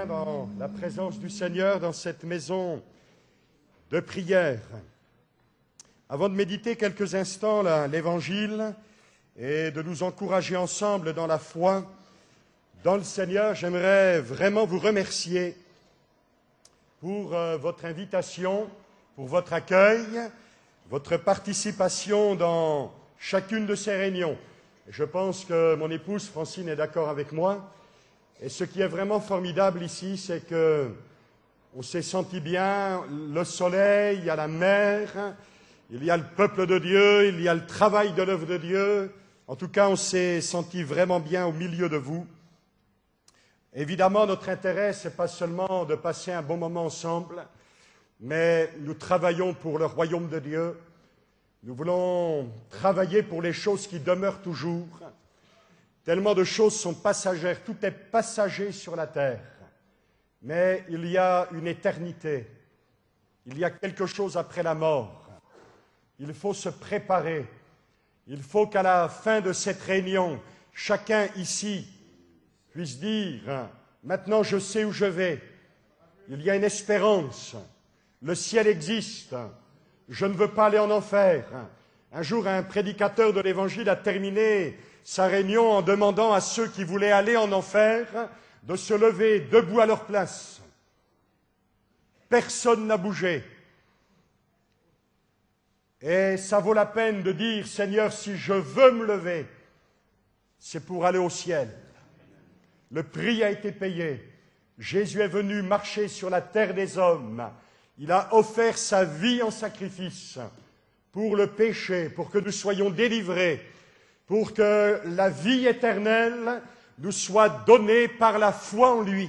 Dans la présence du Seigneur, dans cette maison de prière. Avant de méditer quelques instants l'Évangile et de nous encourager ensemble dans la foi, dans le Seigneur, j'aimerais vraiment vous remercier pour votre invitation, pour votre accueil, votre participation dans chacune de ces réunions. Je pense que mon épouse Francine est d'accord avec moi. Et ce qui est vraiment formidable ici, c'est que on s'est senti bien, le soleil, il y a la mer, il y a le peuple de Dieu, il y a le travail de l'œuvre de Dieu. En tout cas, on s'est senti vraiment bien au milieu de vous. Évidemment, notre intérêt, ce n'est pas seulement de passer un bon moment ensemble, mais nous travaillons pour le royaume de Dieu. Nous voulons travailler pour les choses qui demeurent toujours. Tellement de choses sont passagères, tout est passager sur la terre. Mais il y a une éternité, il y a quelque chose après la mort. Il faut se préparer, il faut qu'à la fin de cette réunion, chacun ici puisse dire « Maintenant je sais où je vais, il y a une espérance, le ciel existe, je ne veux pas aller en enfer. » Un jour, un prédicateur de l'Évangile a terminé sa réunion en demandant à ceux qui voulaient aller en enfer de se lever debout à leur place. Personne n'a bougé. Et ça vaut la peine de dire, Seigneur, si je veux me lever, c'est pour aller au ciel. Le prix a été payé. Jésus est venu marcher sur la terre des hommes. Il a offert sa vie en sacrifice pour le péché, pour que nous soyons délivrés, pour que la vie éternelle nous soit donnée par la foi en lui.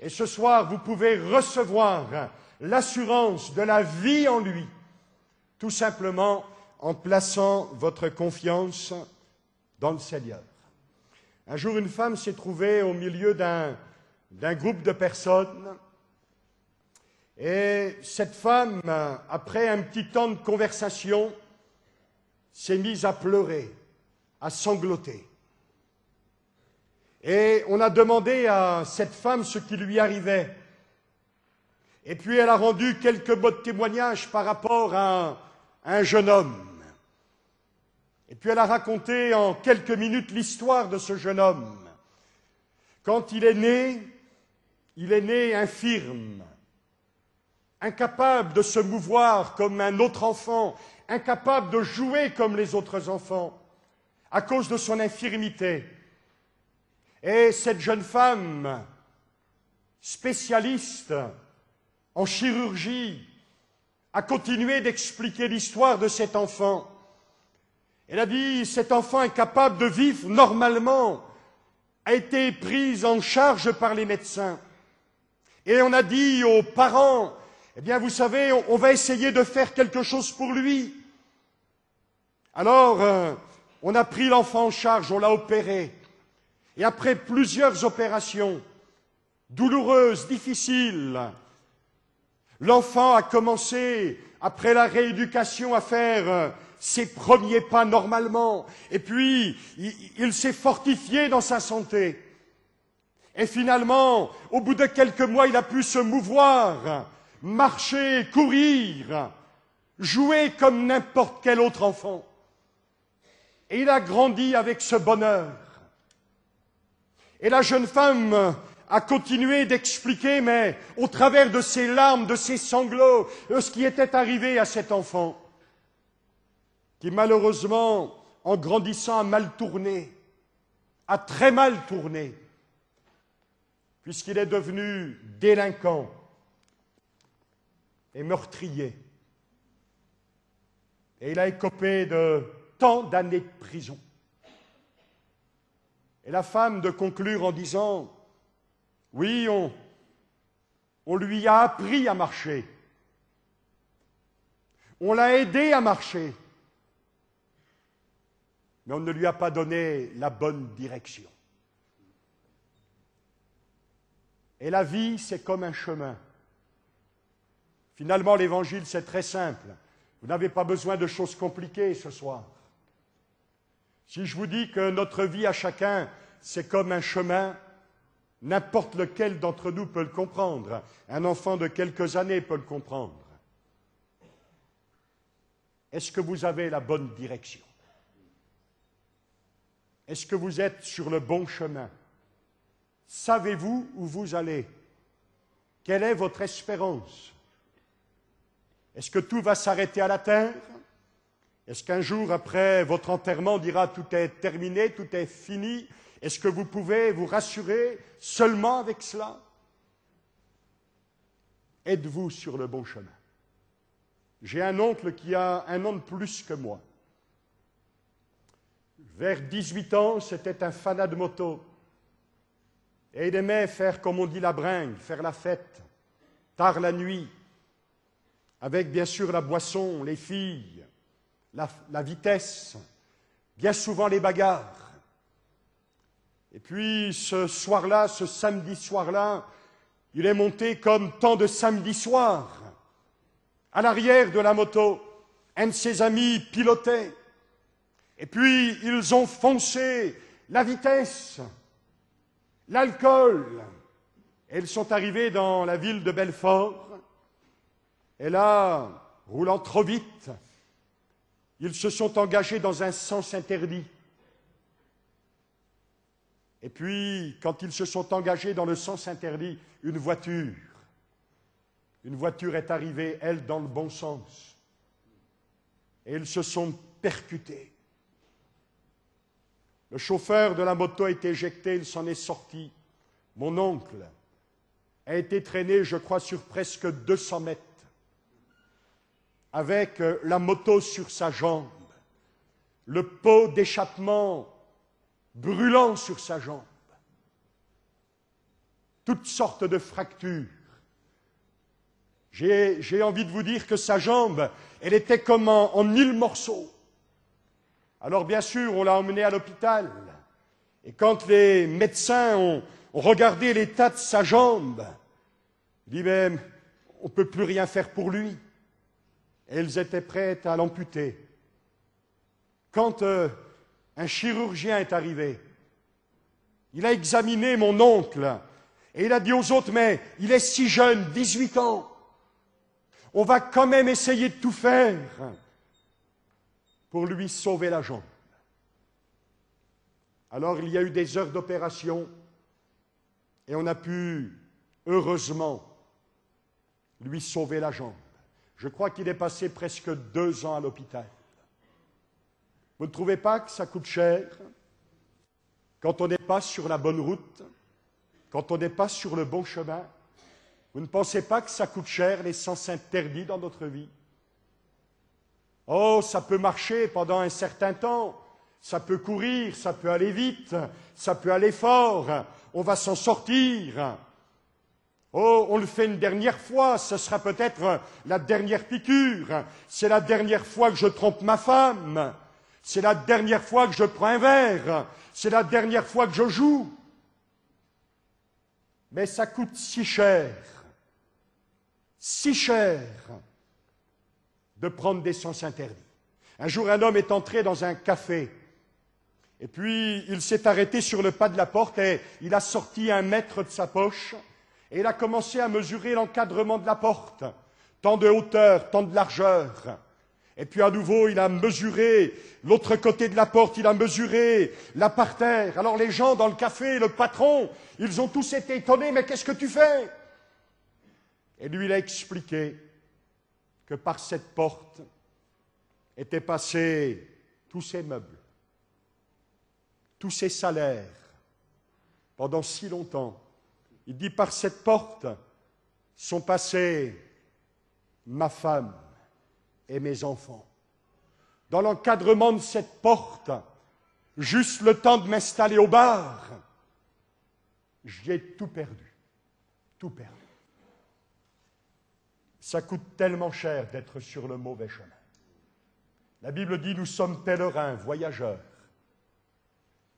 Et ce soir, vous pouvez recevoir l'assurance de la vie en lui, tout simplement en plaçant votre confiance dans le Seigneur. Un jour, une femme s'est trouvée au milieu d'un groupe de personnes, et cette femme, après un petit temps de conversation, s'est mise à pleurer, à sangloter. Et on a demandé à cette femme ce qui lui arrivait. Et puis elle a rendu quelques mots de témoignage par rapport à un jeune homme. Et puis elle a raconté en quelques minutes l'histoire de ce jeune homme. Quand il est né infirme, incapable de se mouvoir comme un autre enfant, incapable de jouer comme les autres enfants, à cause de son infirmité. Et cette jeune femme, spécialiste en chirurgie, a continué d'expliquer l'histoire de cet enfant. Elle a dit, cet enfant incapable de vivre normalement a été pris en charge par les médecins. Et on a dit aux parents, eh bien vous savez, on va essayer de faire quelque chose pour lui. Alors, on a pris l'enfant en charge, on l'a opéré. Et après plusieurs opérations, douloureuses, difficiles, l'enfant a commencé, après la rééducation, à faire ses premiers pas normalement. Et puis, il s'est fortifié dans sa santé. Et finalement, au bout de quelques mois, il a pu se mouvoir, marcher, courir, jouer comme n'importe quel autre enfant. Et il a grandi avec ce bonheur. Et la jeune femme a continué d'expliquer, mais au travers de ses larmes, de ses sanglots, ce qui était arrivé à cet enfant, qui malheureusement, en grandissant, a mal tourné, a très mal tourné, puisqu'il est devenu délinquant. est meurtrier. Et il a écopé de tant d'années de prison. Et la femme de conclure en disant, oui, on lui a appris à marcher. On l'a aidé à marcher. Mais on ne lui a pas donné la bonne direction. Et la vie, c'est comme un chemin. Finalement, l'évangile, c'est très simple. Vous n'avez pas besoin de choses compliquées ce soir. Si je vous dis que notre vie à chacun, c'est comme un chemin, n'importe lequel d'entre nous peut le comprendre. Un enfant de quelques années peut le comprendre. Est-ce que vous avez la bonne direction? Est-ce que vous êtes sur le bon chemin? Savez-vous où vous allez? Quelle est votre espérance? Est-ce que tout va s'arrêter à la terre? Est-ce qu'un jour, après votre enterrement, on dira tout est terminé, tout est fini? Est-ce que vous pouvez vous rassurer seulement avec cela? Êtes-vous sur le bon chemin? J'ai un oncle qui a un an de plus que moi. Vers 18 ans, c'était un fanat de moto. Et il aimait faire, comme on dit, la bringue, faire la fête, tard la nuit, avec bien sûr la boisson, les filles, la vitesse, bien souvent les bagarres. Et puis ce soir-là, ce samedi soir-là, il est monté comme tant de samedis soirs, à l'arrière de la moto. Un de ses amis pilotait. Et puis ils ont foncé la vitesse, l'alcool. Et ils sont arrivés dans la ville de Belfort. Et là, roulant trop vite, ils se sont engagés dans un sens interdit. Et puis, quand ils se sont engagés dans le sens interdit, une voiture est arrivée, elle, dans le bon sens. Et ils se sont percutés. Le chauffeur de la moto a été éjecté, il s'en est sorti. Mon oncle a été traîné, je crois, sur presque 200 mètres, avec la moto sur sa jambe, le pot d'échappement brûlant sur sa jambe, toutes sortes de fractures. J'ai envie de vous dire que sa jambe, elle était comme en 1000 morceaux. Alors bien sûr, on l'a emmené à l'hôpital. Et quand les médecins ont regardé l'état de sa jambe, ils disent même, on ne peut plus rien faire pour lui. Et ils étaient prêts à l'amputer. Quand un chirurgien est arrivé, il a examiné mon oncle et il a dit aux autres, mais il est si jeune, 18 ans, on va quand même essayer de tout faire pour lui sauver la jambe. Alors il y a eu des heures d'opération et on a pu, heureusement, lui sauver la jambe. Je crois qu'il est passé presque 2 ans à l'hôpital. Vous ne trouvez pas que ça coûte cher quand on n'est pas sur la bonne route, quand on n'est pas sur le bon chemin? Vous ne pensez pas que ça coûte cher les sens interdits dans notre vie? Oh, ça peut marcher pendant un certain temps, ça peut courir, ça peut aller vite, ça peut aller fort, on va s'en sortir. Oh, on le fait une dernière fois, ce sera peut-être la dernière piqûre, c'est la dernière fois que je trompe ma femme, c'est la dernière fois que je prends un verre, c'est la dernière fois que je joue. Mais ça coûte si cher de prendre des sens interdits. Un jour, un homme est entré dans un café, et puis il s'est arrêté sur le pas de la porte et il a sorti 1 mètre de sa poche et il a commencé à mesurer l'encadrement de la porte, tant de hauteur, tant de largeur. Et puis à nouveau, il a mesuré l'autre côté de la porte, il a mesuré la parterre. Alors les gens dans le café, le patron, ils ont tous été étonnés, mais qu'est-ce que tu fais? Et lui, il a expliqué que par cette porte étaient passés tous ses meubles, tous ses salaires, pendant si longtemps. Il dit, par cette porte sont passés ma femme et mes enfants. Dans l'encadrement de cette porte, juste le temps de m'installer au bar, j'ai tout perdu, tout perdu. Ça coûte tellement cher d'être sur le mauvais chemin. La Bible dit, nous sommes pèlerins, voyageurs.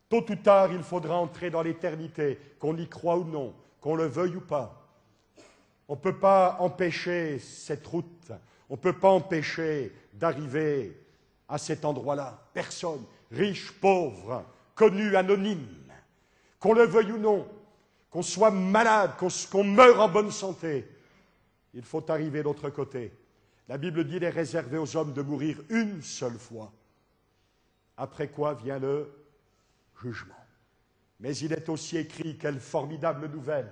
Tôt ou tard, il faudra entrer dans l'éternité, qu'on y croit ou non, qu'on le veuille ou pas. On ne peut pas empêcher cette route, on ne peut pas empêcher d'arriver à cet endroit-là. Personne, riche, pauvre, connu, anonyme, qu'on le veuille ou non, qu'on soit malade, qu'on meure en bonne santé, il faut arriver de l'autre côté. La Bible dit, il est réservé aux hommes de mourir une seule fois. Après quoi vient le jugement. Mais il est aussi écrit, quelle formidable nouvelle.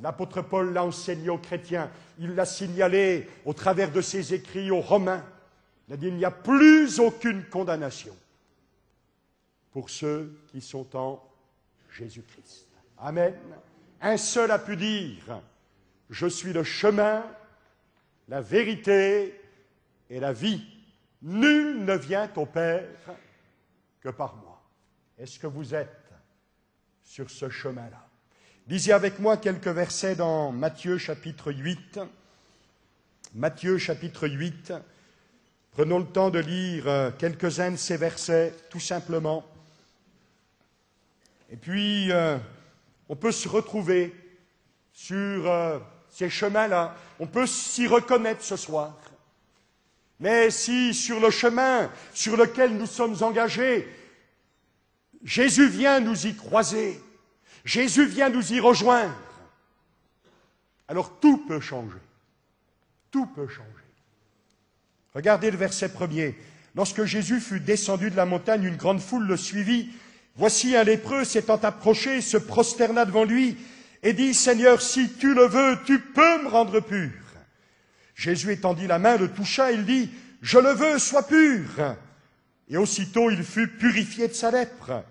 L'apôtre Paul l'a enseigné aux chrétiens, il l'a signalé au travers de ses écrits aux Romains. Il a dit, il n'y a plus aucune condamnation pour ceux qui sont en Jésus-Christ. Amen. Un seul a pu dire, je suis le chemin, la vérité et la vie. Nul ne vient au Père que par moi. Est-ce que vous êtes sur ce chemin-là? Lisez avec moi quelques versets dans Matthieu chapitre 8. Matthieu chapitre 8. Prenons le temps de lire quelques-uns de ces versets, tout simplement. Et puis, on peut se retrouver sur ces chemins-là. On peut s'y reconnaître ce soir. Mais si sur le chemin sur lequel nous sommes engagés, Jésus vient nous y croiser, Jésus vient nous y rejoindre, alors tout peut changer. Tout peut changer. Regardez le verset 1er. Lorsque Jésus fut descendu de la montagne, une grande foule le suivit. Voici un lépreux s'étant approché, se prosterna devant lui et dit, Seigneur, si tu le veux, tu peux me rendre pur. Jésus étendit la main, le toucha, il dit, je le veux, sois pur. Et aussitôt il fut purifié de sa lèpre.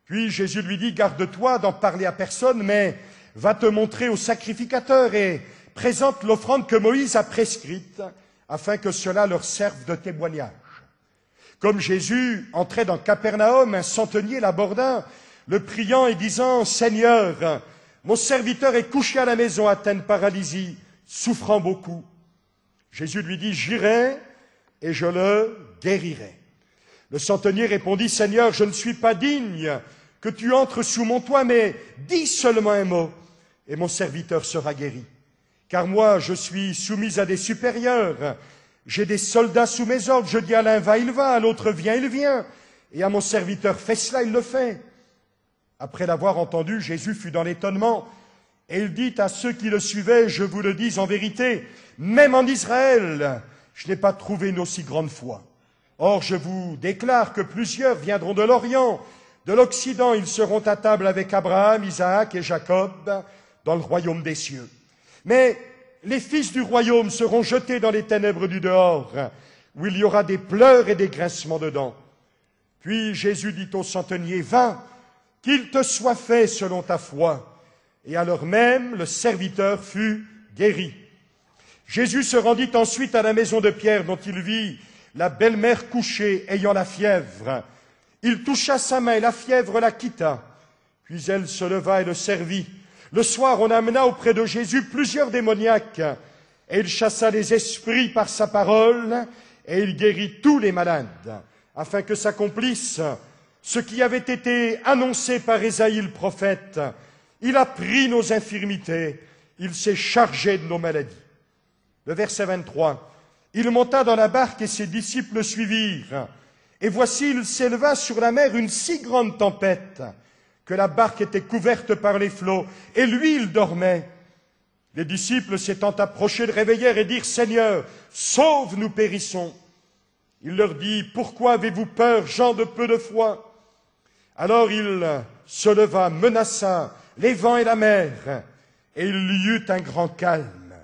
Puis Jésus lui dit, garde-toi d'en parler à personne, mais va te montrer au sacrificateur et présente l'offrande que Moïse a prescrite, afin que cela leur serve de témoignage. Comme Jésus entrait dans Capernaum, un centenier l'aborda, le priant et disant, Seigneur, mon serviteur est couché à la maison atteint de paralysie, souffrant beaucoup. Jésus lui dit, j'irai et je le guérirai. Le centenier répondit, Seigneur, je ne suis pas digne que tu entres sous mon toit, mais dis seulement un mot et mon serviteur sera guéri. Car moi, je suis soumis à des supérieurs, j'ai des soldats sous mes ordres, je dis à l'un, va, il va, à l'autre, viens, il vient, et à mon serviteur, fais cela, il le fait. Après l'avoir entendu, Jésus fut dans l'étonnement, et il dit à ceux qui le suivaient, je vous le dis en vérité, même en Israël, je n'ai pas trouvé une aussi grande foi. Or, je vous déclare que plusieurs viendront de l'Orient, de l'Occident, ils seront à table avec Abraham, Isaac et Jacob dans le royaume des cieux. Mais les fils du royaume seront jetés dans les ténèbres du dehors, où il y aura des pleurs et des grincements de dents. Puis Jésus dit au centenier, va, qu'il te soit fait selon ta foi. Et à l'heure même, le serviteur fut guéri. Jésus se rendit ensuite à la maison de Pierre, dont il vit la belle-mère couchée, ayant la fièvre. Il toucha sa main et la fièvre la quitta. Puis elle se leva et le servit. Le soir, on amena auprès de Jésus plusieurs démoniaques, et il chassa les esprits par sa parole, et il guérit tous les malades, afin que s'accomplisse ce qui avait été annoncé par Ésaïe le prophète. Il a pris nos infirmités, il s'est chargé de nos maladies. Le verset 23. Il monta dans la barque et ses disciples le suivirent. Et voici, il s'éleva sur la mer une si grande tempête que la barque était couverte par les flots, et lui, il dormait. Les disciples, s'étant approchés, le réveillèrent et dirent, Seigneur, sauve, nous périssons. Il leur dit, pourquoi avez-vous peur, gens de peu de foi? Alors il se leva, menaça les vents et la mer, et il y eut un grand calme.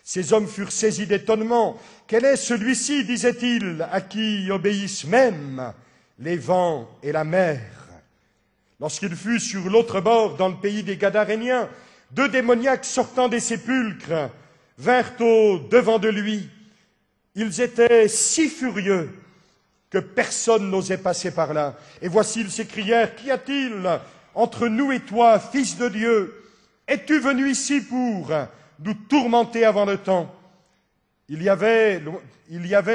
Ces hommes furent saisis d'étonnement. Quel est celui-ci, disaient-ils, à qui obéissent même les vents et la mer? Lorsqu'il fut sur l'autre bord, dans le pays des Gadaréniens, deux démoniaques sortant des sépulcres vinrent au devant de lui. Ils étaient si furieux que personne n'osait passer par là. Et voici, ils s'écrièrent, « Qu'y a-t-il entre nous et toi, Fils de Dieu? Es-tu venu ici pour nous tourmenter avant le temps ?» Il y avait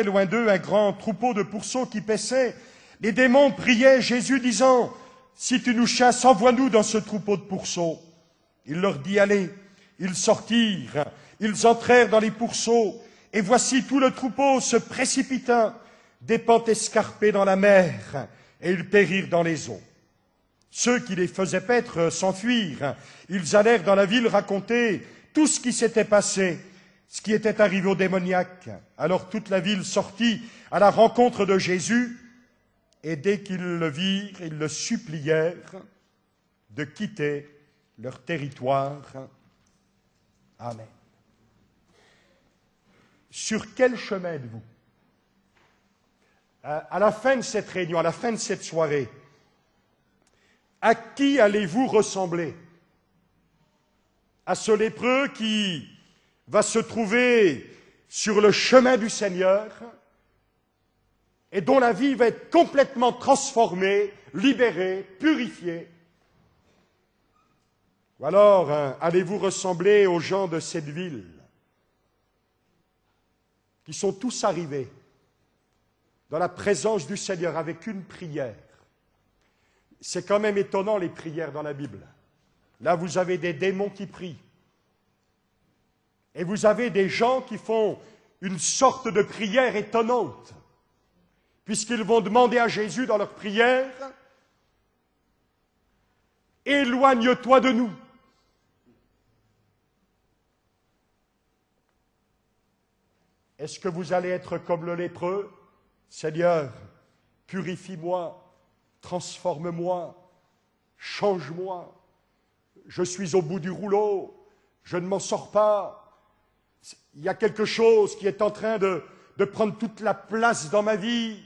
loin d'eux un grand troupeau de pourceaux qui paissaient. Les démons priaient Jésus, disant, « Si tu nous chasses, envoie-nous dans ce troupeau de pourceaux. » Il leur dit, « Allez. » Ils sortirent, ils entrèrent dans les pourceaux, et voici tout le troupeau se précipita des pentes escarpées dans la mer, et ils périrent dans les eaux. Ceux qui les faisaient paître s'enfuirent. Ils allèrent dans la ville raconter tout ce qui s'était passé, ce qui était arrivé aux démoniaques. Alors toute la ville sortit à la rencontre de Jésus, et dès qu'ils le virent, ils le supplièrent de quitter leur territoire. Amen. Sur quel chemin êtes-vous? À la fin de cette réunion, à la fin de cette soirée, à qui allez-vous ressembler? À ce lépreux qui va se trouver sur le chemin du Seigneur et dont la vie va être complètement transformée, libérée, purifiée? Ou alors, allez-vous ressembler aux gens de cette ville qui sont tous arrivés dans la présence du Seigneur avec une prière? C'est quand même étonnant, les prières dans la Bible. Là, vous avez des démons qui prient. Et vous avez des gens qui font une sorte de prière étonnante, puisqu'ils vont demander à Jésus dans leur prière, « Éloigne-toi de nous ». Est-ce que vous allez être comme le lépreux? Seigneur, purifie-moi, transforme-moi, change-moi. Je suis au bout du rouleau, je ne m'en sors pas. Il y a quelque chose qui est en train de prendre toute la place dans ma vie.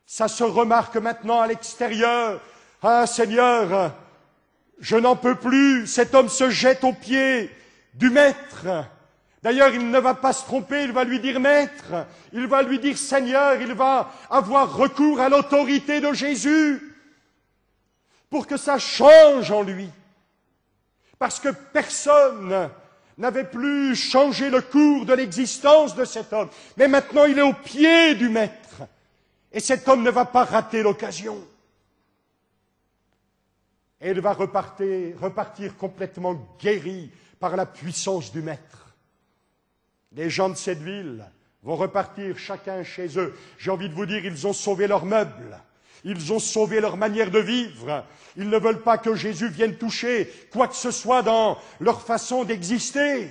Ça se remarque maintenant à l'extérieur. Ah Seigneur, je n'en peux plus. Cet homme se jette aux pieds du Maître. D'ailleurs, il ne va pas se tromper, il va lui dire Maître, il va lui dire Seigneur, il va avoir recours à l'autorité de Jésus pour que ça change en lui. Parce que personne n'avait plus changé le cours de l'existence de cet homme. Mais maintenant, il est au pied du Maître. Et cet homme ne va pas rater l'occasion. Et il va repartir complètement guéri par la puissance du Maître. Les gens de cette ville vont repartir chacun chez eux. J'ai envie de vous dire, ils ont sauvé leurs meubles. Ils ont sauvé leur manière de vivre. Ils ne veulent pas que Jésus vienne toucher quoi que ce soit dans leur façon d'exister.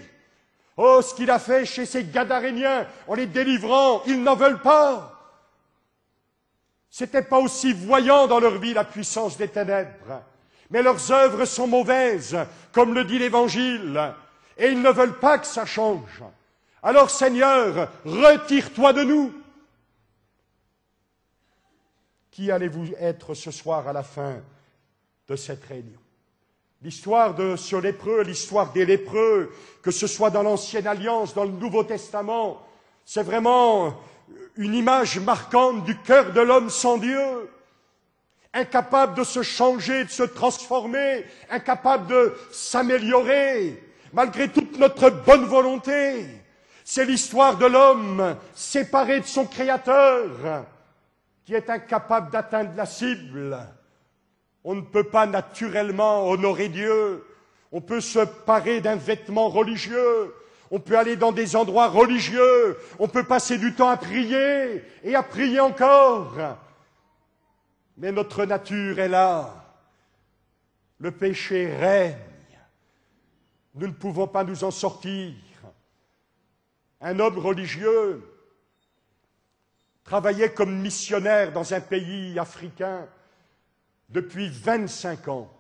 Oh, ce qu'il a fait chez ces Gadaréniens en les délivrant, ils n'en veulent pas. C'était pas aussi voyant dans leur vie la puissance des ténèbres. Mais leurs œuvres sont mauvaises, comme le dit l'Évangile. Et ils ne veulent pas que ça change. Alors Seigneur, retire-toi de nous. Qui allez-vous être ce soir à la fin de cette réunion? L'histoire de ce lépreux, l'histoire des lépreux, que ce soit dans l'Ancienne Alliance, dans le Nouveau Testament, c'est vraiment une image marquante du cœur de l'homme sans Dieu, incapable de se changer, de se transformer, incapable de s'améliorer, malgré toute notre bonne volonté. C'est l'histoire de l'homme séparé de son Créateur, qui est incapable d'atteindre la cible. On ne peut pas naturellement honorer Dieu. On peut se parer d'un vêtement religieux. On peut aller dans des endroits religieux. On peut passer du temps à prier et à prier encore. Mais notre nature est là. Le péché règne. Nous ne pouvons pas nous en sortir. Un homme religieux travaillait comme missionnaire dans un pays africain depuis 25 ans.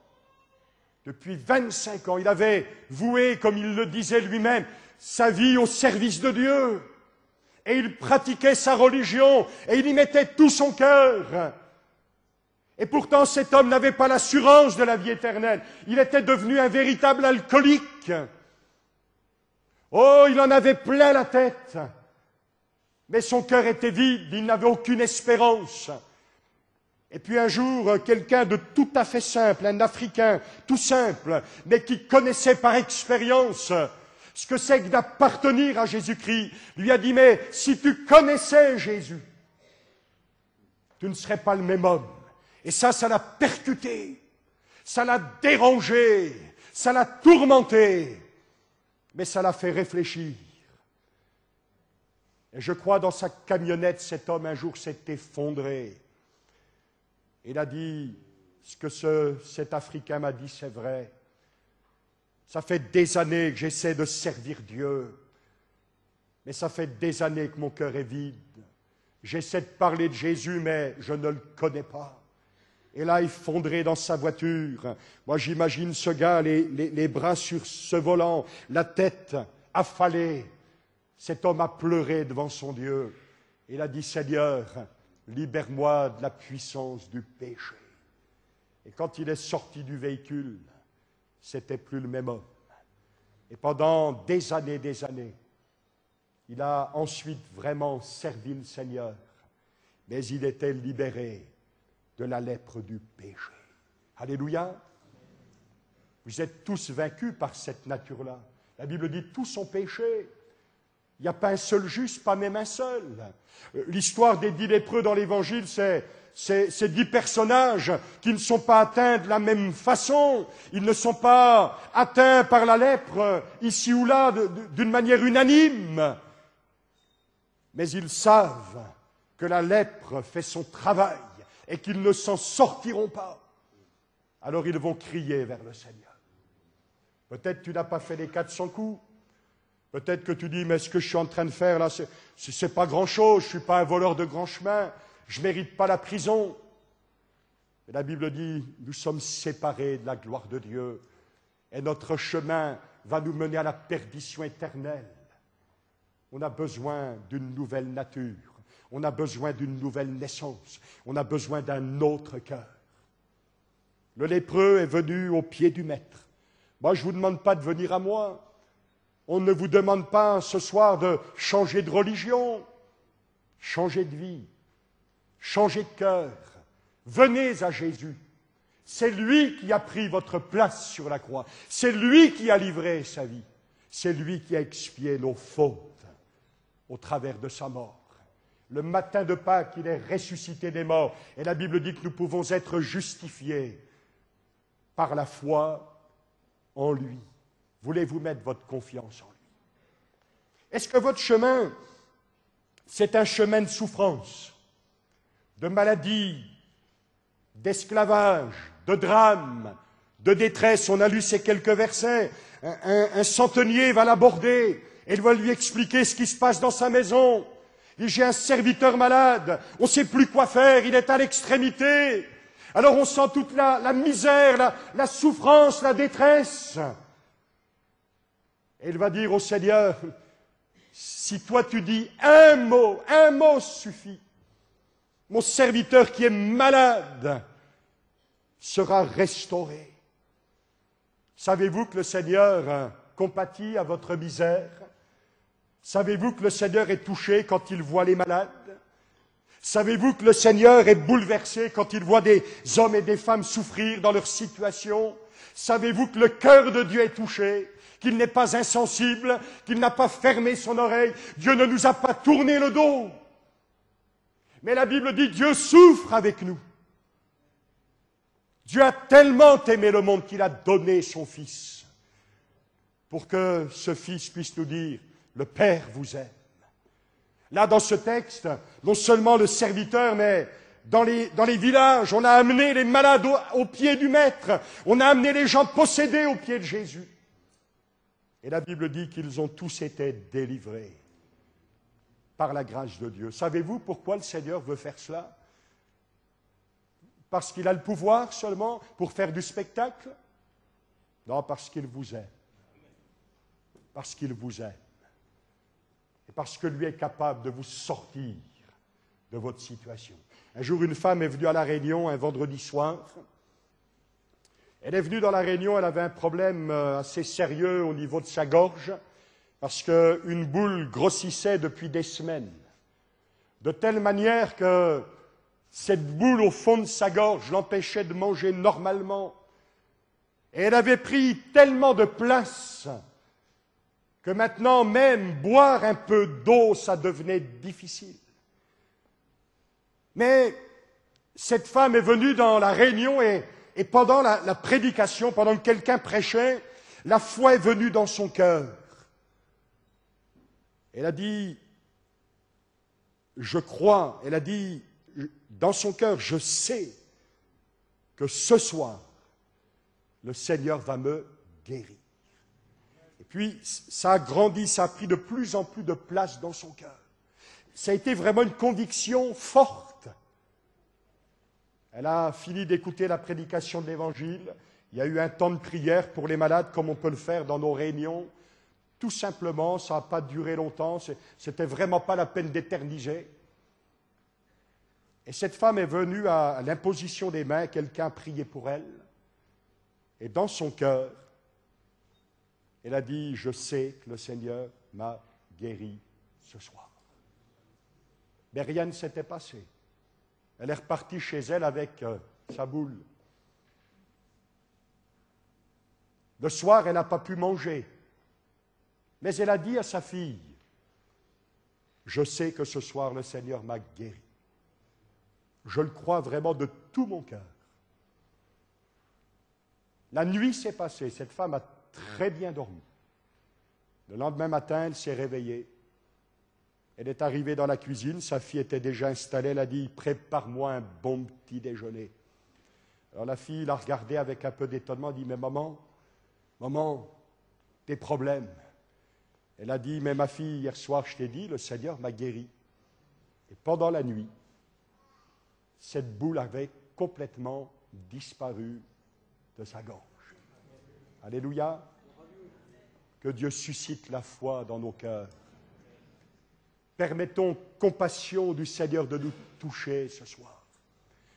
Depuis 25 ans, il avait voué, comme il le disait lui-même, sa vie au service de Dieu. Et il pratiquait sa religion et il y mettait tout son cœur. Et pourtant, cet homme n'avait pas l'assurance de la vie éternelle. Il était devenu un véritable alcoolique. Oh, il en avait plein la tête. Mais son cœur était vide, il n'avait aucune espérance. Et puis un jour, quelqu'un de tout à fait simple, un Africain tout simple, mais qui connaissait par expérience ce que c'est que d'appartenir à Jésus-Christ, lui a dit, mais si tu connaissais Jésus, tu ne serais pas le même homme. Et ça l'a percuté, ça l'a dérangé, ça l'a tourmenté, mais ça l'a fait réfléchir. Et je crois dans sa camionnette, cet homme un jour s'est effondré. Il a dit, ce que cet Africain m'a dit, c'est vrai. Ça fait des années que j'essaie de servir Dieu, mais ça fait des années que mon cœur est vide. J'essaie de parler de Jésus, mais je ne le connais pas. Et là, effondré dans sa voiture, moi j'imagine ce gars, les bras sur ce volant, la tête affalée. Cet homme a pleuré devant son Dieu. Il a dit, Seigneur, libère-moi de la puissance du péché. Et quand il est sorti du véhicule, c'était plus le même homme. Et pendant des années, il a ensuite vraiment servi le Seigneur, mais il était libéré de la lèpre du péché. Alléluia! Vous êtes tous vaincus par cette nature-là. La Bible dit tous ont péché. Il n'y a pas un seul juste, pas même un seul. L'histoire des 10 lépreux dans l'Évangile, c'est 10 personnages qui ne sont pas atteints de la même façon. Ils ne sont pas atteints par la lèpre, ici ou là, d'une manière unanime. Mais ils savent que la lèpre fait son travail et qu'ils ne s'en sortiront pas. Alors ils vont crier vers le Seigneur. Peut-être tu n'as pas fait les 400 coups. Peut-être que tu dis, mais ce que je suis en train de faire là, c'est pas grand-chose, je ne suis pas un voleur de grand chemin, je ne mérite pas la prison. Et la Bible dit, nous sommes séparés de la gloire de Dieu, et notre chemin va nous mener à la perdition éternelle. On a besoin d'une nouvelle nature, on a besoin d'une nouvelle naissance, on a besoin d'un autre cœur. Le lépreux est venu au pied du Maître. Moi, je ne vous demande pas de venir à moi. On ne vous demande pas ce soir de changer de religion, changer de vie, changer de cœur. Venez à Jésus. C'est lui qui a pris votre place sur la croix. C'est lui qui a livré sa vie. C'est lui qui a expié nos fautes au travers de sa mort. Le matin de Pâques, il est ressuscité des morts. Et la Bible dit que nous pouvons être justifiés par la foi en lui. Voulez-vous mettre votre confiance en lui? Est-ce que votre chemin, c'est un chemin de souffrance, de maladie, d'esclavage, de drame, de détresse? On a lu ces quelques versets. Un centenier va l'aborder et il va lui expliquer ce qui se passe dans sa maison. Il dit, j'ai un serviteur malade, on ne sait plus quoi faire, il est à l'extrémité. Alors on sent toute la misère, la souffrance, la détresse. Et il va dire au Seigneur, si toi tu dis un mot suffit, mon serviteur qui est malade sera restauré. Savez-vous que le Seigneur compatit à votre misère? Savez-vous que le Seigneur est touché quand il voit les malades? Savez-vous que le Seigneur est bouleversé quand il voit des hommes et des femmes souffrir dans leur situation? Savez-vous que le cœur de Dieu est touché? Qu'il n'est pas insensible, qu'il n'a pas fermé son oreille. Dieu ne nous a pas tourné le dos. Mais la Bible dit, Dieu souffre avec nous. Dieu a tellement aimé le monde qu'il a donné son Fils, pour que ce Fils puisse nous dire, le Père vous aime. Là, dans ce texte, non seulement le serviteur, mais dans les villages, on a amené les malades au pied du Maître, on a amené les gens possédés au pied de Jésus. Et la Bible dit qu'ils ont tous été délivrés par la grâce de Dieu. Savez-vous pourquoi le Seigneur veut faire cela? Parce qu'il a le pouvoir seulement pour faire du spectacle? Non, parce qu'il vous aime. Parce qu'il vous aime. Et parce que lui est capable de vous sortir de votre situation. Un jour, une femme est venue à La Réunion un vendredi soir. Elle est venue dans La Réunion, elle avait un problème assez sérieux au niveau de sa gorge, parce qu'une boule grossissait depuis des semaines. de telle manière que cette boule au fond de sa gorge l'empêchait de manger normalement. Et elle avait pris tellement de place que maintenant même boire un peu d'eau, ça devenait difficile. Mais cette femme est venue dans la réunion et pendant la prédication, pendant que quelqu'un prêchait, la foi est venue dans son cœur. Elle a dit, je crois, elle a dit dans son cœur, je sais que ce soir, le Seigneur va me guérir. Et puis, ça a grandi, ça a pris de plus en plus de place dans son cœur. Ça a été vraiment une conviction forte. Elle a fini d'écouter la prédication de l'Évangile. Il y a eu un temps de prière pour les malades, comme on peut le faire dans nos réunions. Tout simplement, ça n'a pas duré longtemps, c'était vraiment pas la peine d'éterniser. Et cette femme est venue à l'imposition des mains, quelqu'un a prié pour elle. Et dans son cœur, elle a dit, je sais que le Seigneur m'a guéri ce soir. Mais rien ne s'était passé. Elle est repartie chez elle avec sa boule. Le soir, elle n'a pas pu manger. Mais elle a dit à sa fille, je sais que ce soir, le Seigneur m'a guéri. Je le crois vraiment de tout mon cœur. La nuit s'est passée, cette femme a très bien dormi. Le lendemain matin, elle s'est réveillée. Elle est arrivée dans la cuisine, sa fille était déjà installée, elle a dit, prépare-moi un bon petit déjeuner. Alors la fille l'a regardée avec un peu d'étonnement, elle a dit, mais maman, tes problèmes. Elle a dit, mais ma fille, hier soir, je t'ai dit, le Seigneur m'a guéri. Et pendant la nuit, cette boule avait complètement disparu de sa gorge. Alléluia. Que Dieu suscite la foi dans nos cœurs. Permettons compassion du Seigneur de nous toucher ce soir.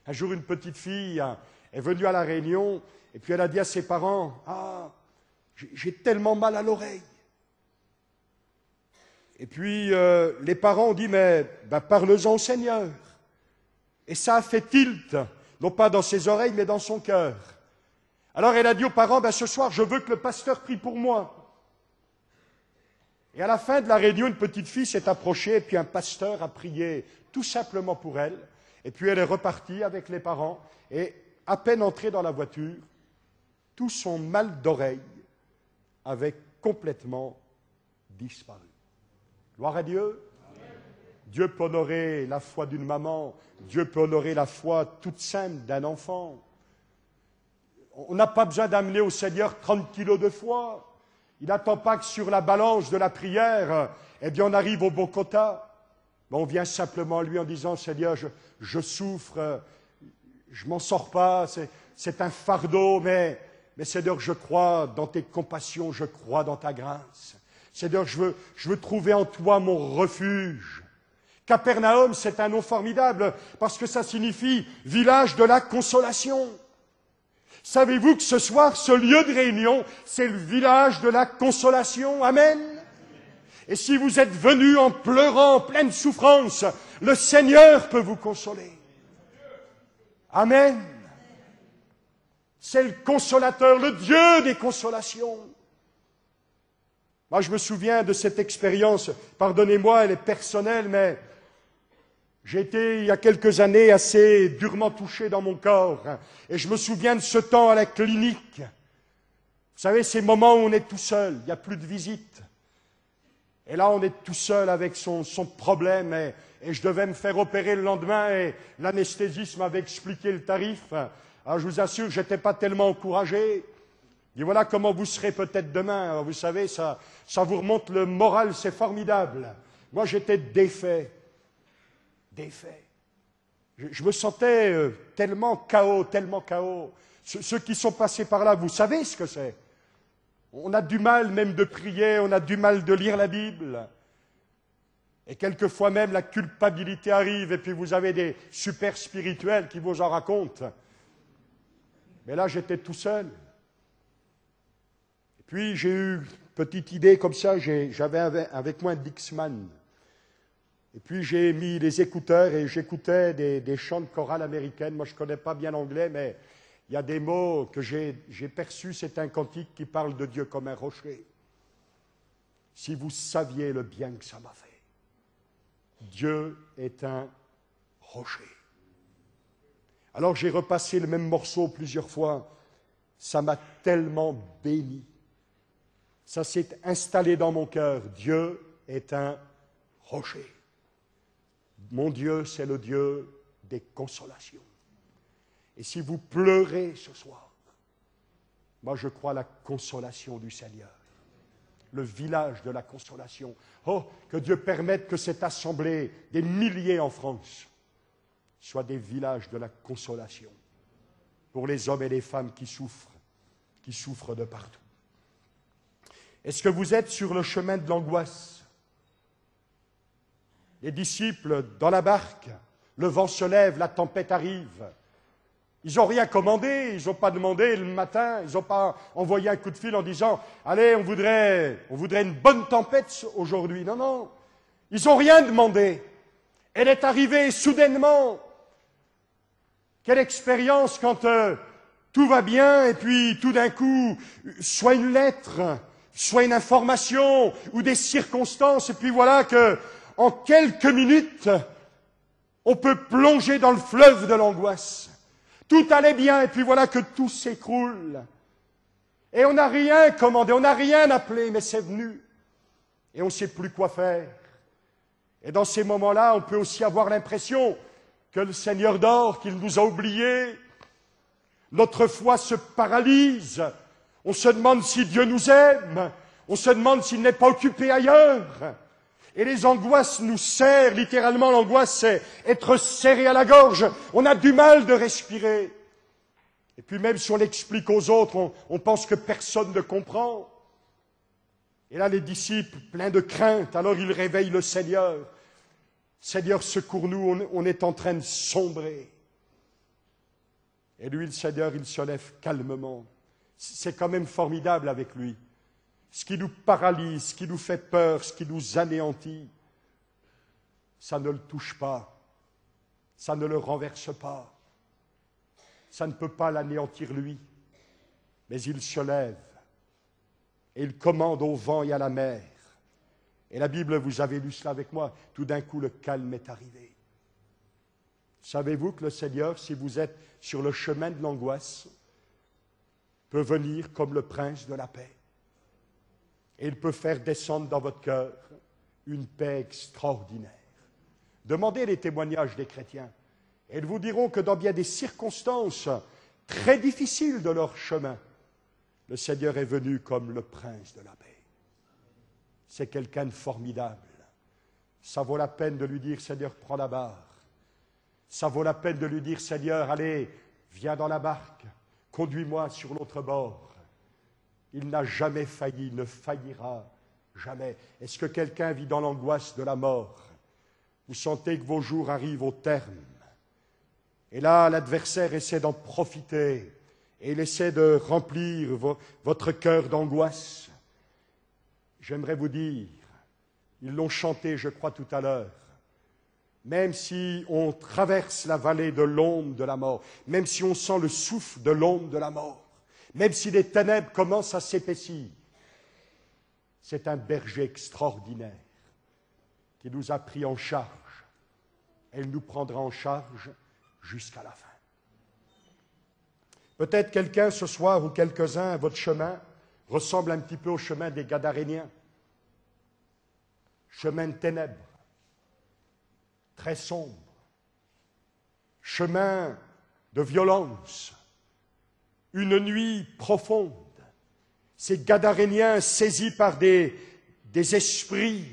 Un jour, une petite fille est venue à la réunion et puis elle a dit à ses parents, « Ah, j'ai tellement mal à l'oreille. » Et puis les parents ont dit, « Mais parle-en au Seigneur. » Et ça a fait tilt, non pas dans ses oreilles, mais dans son cœur. Alors elle a dit aux parents, « Ce soir, je veux que le pasteur prie pour moi. » Et à la fin de la réunion, une petite fille s'est approchée, et puis un pasteur a prié tout simplement pour elle. Et puis elle est repartie avec les parents, et à peine entrée dans la voiture, tout son mal d'oreille avait complètement disparu. Gloire à Dieu. Amen. Dieu peut honorer la foi d'une maman, Dieu peut honorer la foi toute simple d'un enfant. On n'a pas besoin d'amener au Seigneur 30 kilos de foi. Il n'attend pas que sur la balance de la prière, on arrive au bon quota. Mais on vient simplement à lui en disant, Seigneur, je souffre, je m'en sors pas, c'est un fardeau, mais Seigneur, je crois dans tes compassions, je crois dans ta grâce. Seigneur, je veux trouver en toi mon refuge. Capernaum, c'est un nom formidable, parce que ça signifie village de la consolation. Savez-vous que ce soir, ce lieu de réunion, c'est le village de la consolation? Amen. Et si vous êtes venus en pleurant, en pleine souffrance, le Seigneur peut vous consoler. Amen. C'est le consolateur, le Dieu des consolations. Moi, je me souviens de cette expérience, pardonnez-moi, elle est personnelle, mais j'ai été, il y a quelques années, assez durement touché dans mon corps. Et je me souviens de ce temps à la clinique. Vous savez, ces moments où on est tout seul, il n'y a plus de visite. Et là, on est tout seul avec son problème. Et je devais me faire opérer le lendemain. Et l'anesthésiste m'avait expliqué le tarif. Alors, je vous assure, je n'étais pas tellement encouragé. Et voilà comment vous serez peut-être demain. Alors, vous savez, ça vous remonte le moral, c'est formidable. Moi, j'étais défait. Je me sentais tellement chaos. Ceux qui sont passés par là, vous savez ce que c'est. On a du mal même de prier, on a du mal de lire la Bible. Et quelquefois même la culpabilité arrive et puis vous avez des super spirituels qui vous en racontent. Mais là, j'étais tout seul. Et puis j'ai eu une petite idée comme ça, j'avais avec moi un Dixman. Et puis j'ai mis les écouteurs et j'écoutais des chants de chorale américaine. Moi, je ne connais pas bien l'anglais, mais il y a des mots que j'ai perçus. C'est un cantique qui parle de Dieu comme un rocher. Si vous saviez le bien que ça m'a fait. Dieu est un rocher. Alors j'ai repassé le même morceau plusieurs fois. Ça m'a tellement béni. Ça s'est installé dans mon cœur. Dieu est un rocher. Mon Dieu, c'est le Dieu des consolations. Et si vous pleurez ce soir, moi je crois à la consolation du Seigneur. Le village de la consolation. Oh, que Dieu permette que cette assemblée, des milliers en France, soit des villages de la consolation pour les hommes et les femmes qui souffrent de partout. Est-ce que vous êtes sur le chemin de l'angoisse? Les disciples dans la barque, le vent se lève, la tempête arrive. Ils n'ont rien commandé, ils n'ont pas demandé le matin, ils n'ont pas envoyé un coup de fil en disant « Allez, on voudrait une bonne tempête aujourd'hui. » Non, non, ils n'ont rien demandé. Elle est arrivée soudainement. Quelle expérience quand tout va bien et puis tout d'un coup, soit une lettre, soit une information ou des circonstances, et puis voilà que en quelques minutes, on peut plonger dans le fleuve de l'angoisse. Tout allait bien, et puis voilà que tout s'écroule. Et on n'a rien commandé, on n'a rien appelé, mais c'est venu. Et on ne sait plus quoi faire. Et dans ces moments-là, on peut aussi avoir l'impression que le Seigneur dort, qu'il nous a oubliés. Notre foi se paralyse. On se demande si Dieu nous aime. On se demande s'il n'est pas occupé ailleurs. Et les angoisses nous serrent, littéralement l'angoisse c'est être serré à la gorge, on a du mal de respirer. Et puis même si on l'explique aux autres, on pense que personne ne comprend. Et là les disciples, pleins de crainte, alors ils réveillent le Seigneur. Seigneur, secours-nous, on est en train de sombrer. Et lui, le Seigneur, il se lève calmement. C'est quand même formidable avec lui. Ce qui nous paralyse, ce qui nous fait peur, ce qui nous anéantit, ça ne le touche pas, ça ne le renverse pas, ça ne peut pas l'anéantir lui, mais il se lève et il commande au vent et à la mer. Et la Bible, vous avez lu cela avec moi, tout d'un coup le calme est arrivé. Savez-vous que le Seigneur, si vous êtes sur le chemin de l'angoisse, peut venir comme le prince de la paix. Et il peut faire descendre dans votre cœur une paix extraordinaire. Demandez les témoignages des chrétiens. Et ils vous diront que dans bien des circonstances très difficiles de leur chemin, le Seigneur est venu comme le prince de la paix. C'est quelqu'un de formidable. Ça vaut la peine de lui dire, Seigneur, prends la barre. Ça vaut la peine de lui dire, Seigneur, allez, viens dans la barque, conduis-moi sur l'autre bord. Il n'a jamais failli, ne faillira jamais. Est-ce que quelqu'un vit dans l'angoisse de la mort? Vous sentez que vos jours arrivent au terme. Et là, l'adversaire essaie d'en profiter. Et il essaie de remplir votre cœur d'angoisse. J'aimerais vous dire, ils l'ont chanté, je crois, tout à l'heure. Même si on traverse la vallée de l'ombre de la mort, même si on sent le souffle de l'ombre de la mort, même si les ténèbres commencent à s'épaissir, c'est un berger extraordinaire qui nous a pris en charge. Et il nous prendra en charge jusqu'à la fin. Peut-être quelqu'un ce soir ou quelques-uns à votre chemin ressemble un petit peu au chemin des Gadaréniens. Chemin de ténèbres, très sombre. Chemin de violence. Une nuit profonde. Ces Gadaréniens saisis par des esprits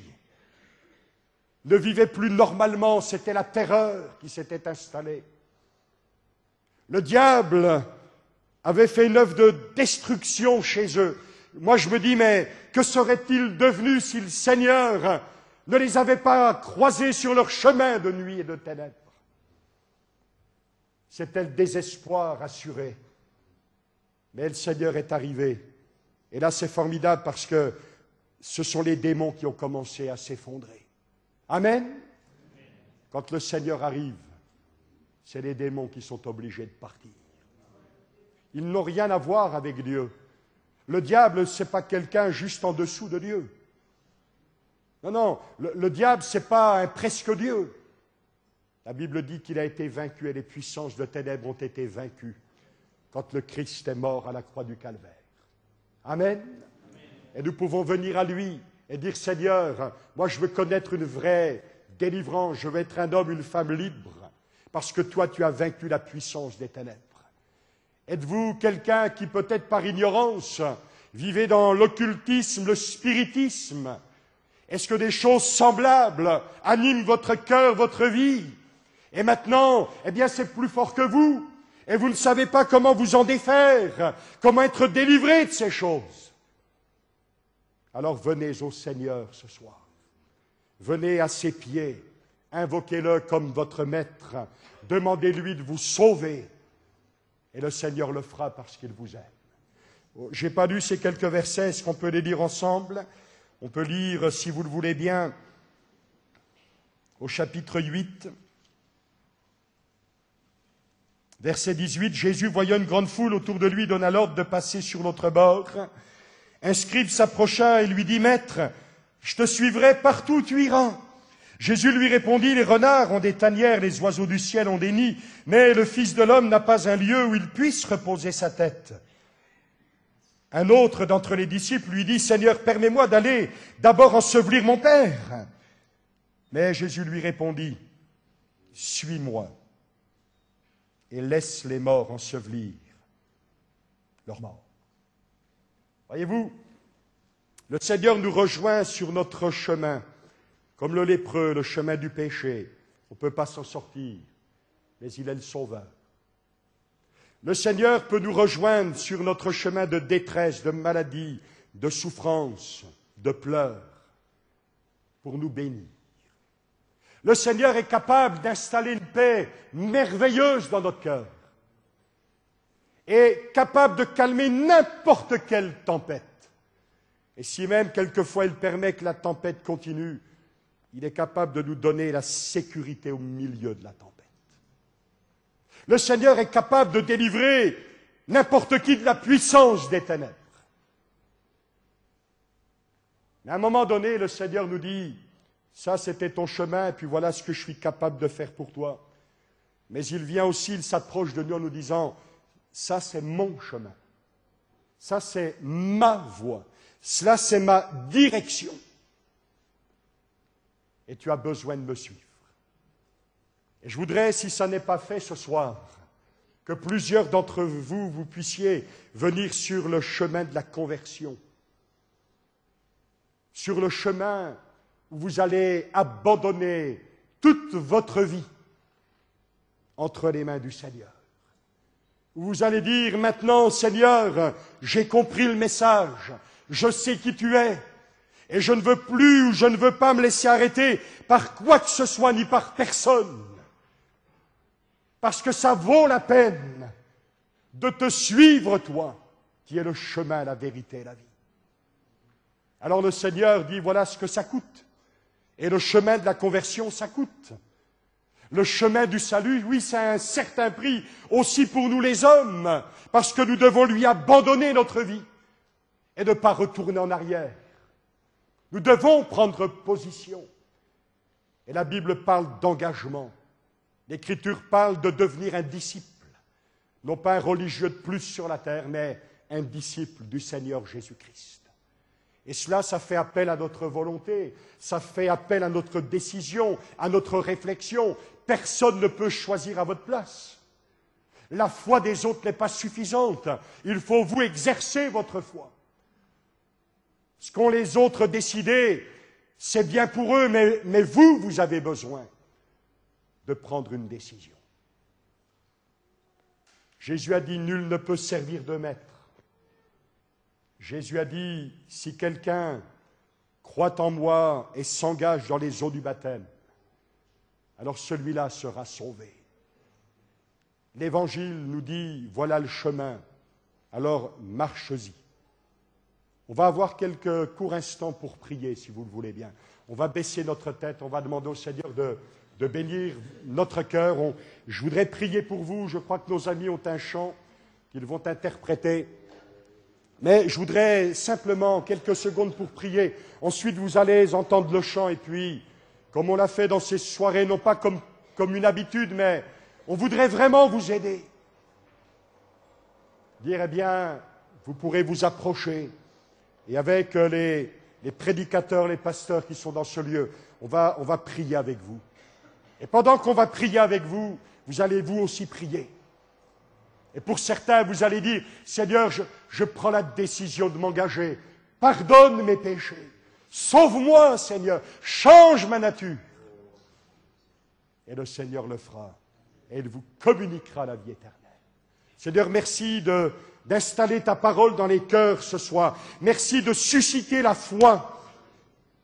ne vivaient plus normalement, c'était la terreur qui s'était installée. Le diable avait fait une œuvre de destruction chez eux. Moi je me dis, mais que seraient-ils devenus si le Seigneur ne les avait pas croisés sur leur chemin de nuit et de ténèbres? C'était le désespoir assuré. Mais le Seigneur est arrivé. Et là, c'est formidable parce que ce sont les démons qui ont commencé à s'effondrer. Amen. quand le Seigneur arrive, c'est les démons qui sont obligés de partir. Ils n'ont rien à voir avec Dieu. Le diable, ce n'est pas quelqu'un juste en dessous de Dieu. Non, non, le diable, ce n'est pas un presque Dieu. La Bible dit qu'il a été vaincu et les puissances de ténèbres ont été vaincues quand le Christ est mort à la croix du Calvaire. Amen. Et nous pouvons venir à lui et dire, Seigneur, moi je veux connaître une vraie délivrance, je veux être un homme, une femme libre, parce que toi tu as vaincu la puissance des ténèbres. Êtes-vous quelqu'un qui peut-être par ignorance vivait dans l'occultisme, le spiritisme? Est-ce que des choses semblables animent votre cœur, votre vie? Et maintenant, eh bien c'est plus fort que vous, et vous ne savez pas comment vous en défaire, comment être délivré de ces choses. Alors venez au Seigneur ce soir, venez à ses pieds, invoquez-le comme votre maître, demandez-lui de vous sauver, et le Seigneur le fera parce qu'il vous aime. Je n'ai pas lu ces quelques versets, est-ce qu'on peut les lire ensemble? On peut lire, si vous le voulez bien, au chapitre 8, verset 18, Jésus, voyant une grande foule autour de lui, donna l'ordre de passer sur l'autre bord. Un scribe s'approcha et lui dit, Maître, je te suivrai partout où tu iras. Jésus lui répondit, les renards ont des tanières, les oiseaux du ciel ont des nids, mais le Fils de l'homme n'a pas un lieu où il puisse reposer sa tête. Un autre d'entre les disciples lui dit, Seigneur, permets-moi d'aller d'abord ensevelir mon Père. Mais Jésus lui répondit, suis-moi et laisse les morts ensevelir leurs morts. Voyez-vous, le Seigneur nous rejoint sur notre chemin, comme le lépreux, le chemin du péché. On ne peut pas s'en sortir, mais il est le Sauveur. Le Seigneur peut nous rejoindre sur notre chemin de détresse, de maladie, de souffrance, de pleurs, pour nous bénir. Le Seigneur est capable d'installer une paix merveilleuse dans notre cœur et capable de calmer n'importe quelle tempête. Et si même quelquefois il permet que la tempête continue, il est capable de nous donner la sécurité au milieu de la tempête. Le Seigneur est capable de délivrer n'importe qui de la puissance des ténèbres. Mais à un moment donné, le Seigneur nous dit, ça c'était ton chemin, et puis voilà ce que je suis capable de faire pour toi. Mais il vient aussi, il s'approche de nous en nous disant, ça c'est mon chemin, ça c'est ma voie, cela c'est ma direction. Et tu as besoin de me suivre. Et je voudrais, si ça n'est pas fait ce soir, que plusieurs d'entre vous, vous puissiez venir sur le chemin de la conversion, sur le chemin où vous allez abandonner toute votre vie entre les mains du Seigneur. Où vous allez dire, maintenant, Seigneur, j'ai compris le message, je sais qui tu es, et je ne veux plus ou je ne veux pas me laisser arrêter par quoi que ce soit ni par personne. Parce que ça vaut la peine de te suivre, toi, qui es le chemin, la vérité et la vie. Alors le Seigneur dit, voilà ce que ça coûte. Et le chemin de la conversion, ça coûte. Le chemin du salut, oui, c'est un certain prix aussi pour nous les hommes, parce que nous devons lui abandonner notre vie et ne pas retourner en arrière. Nous devons prendre position. Et la Bible parle d'engagement. L'Écriture parle de devenir un disciple, non pas un religieux de plus sur la terre, mais un disciple du Seigneur Jésus-Christ. Et cela, ça fait appel à notre volonté, ça fait appel à notre décision, à notre réflexion. Personne ne peut choisir à votre place. La foi des autres n'est pas suffisante. Il faut vous exercer votre foi. Ce qu'ont les autres décidé, c'est bien pour eux, mais vous, vous avez besoin de prendre une décision. Jésus a dit, nul ne peut servir de maître. Jésus a dit, si quelqu'un croit en moi et s'engage dans les eaux du baptême, alors celui-là sera sauvé. L'Évangile nous dit, voilà le chemin, alors marche-y. On va avoir quelques courts instants pour prier, si vous le voulez bien. On va baisser notre tête, on va demander au Seigneur de de bénir notre cœur. Je voudrais prier pour vous. Je crois que nos amis ont un chant qu'ils vont interpréter. Mais je voudrais simplement quelques secondes pour prier. Ensuite, vous allez entendre le chant et puis, comme on l'a fait dans ces soirées, non pas comme une habitude, mais on voudrait vraiment vous aider. Dire, eh bien, vous pourrez vous approcher et avec les prédicateurs, les pasteurs qui sont dans ce lieu, on va prier avec vous. Et pendant qu'on va prier avec vous, vous allez vous aussi prier. Et pour certains, vous allez dire, Seigneur, je prends la décision de m'engager. Pardonne mes péchés. Sauve-moi, Seigneur. Change ma nature. Et le Seigneur le fera. Et il vous communiquera la vie éternelle. Seigneur, merci d'installer ta parole dans les cœurs ce soir. Merci de susciter la foi.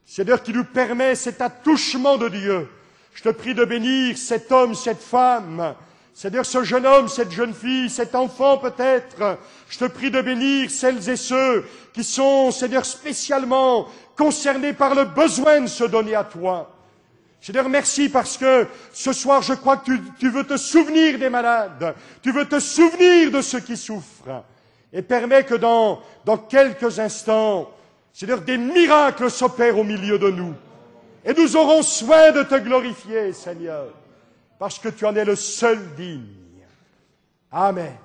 Seigneur, qui nous permet cet attouchement de Dieu. Je te prie de bénir cet homme, cette femme. Seigneur, ce jeune homme, cette jeune fille, cet enfant peut-être, je te prie de bénir celles et ceux qui sont, Seigneur, spécialement concernés par le besoin de se donner à toi. Seigneur, merci parce que ce soir, je crois que tu veux te souvenir des malades, tu veux te souvenir de ceux qui souffrent, et permets que dans quelques instants, Seigneur, des miracles s'opèrent au milieu de nous. Et nous aurons soin de te glorifier, Seigneur, parce que tu en es le seul digne. Amen.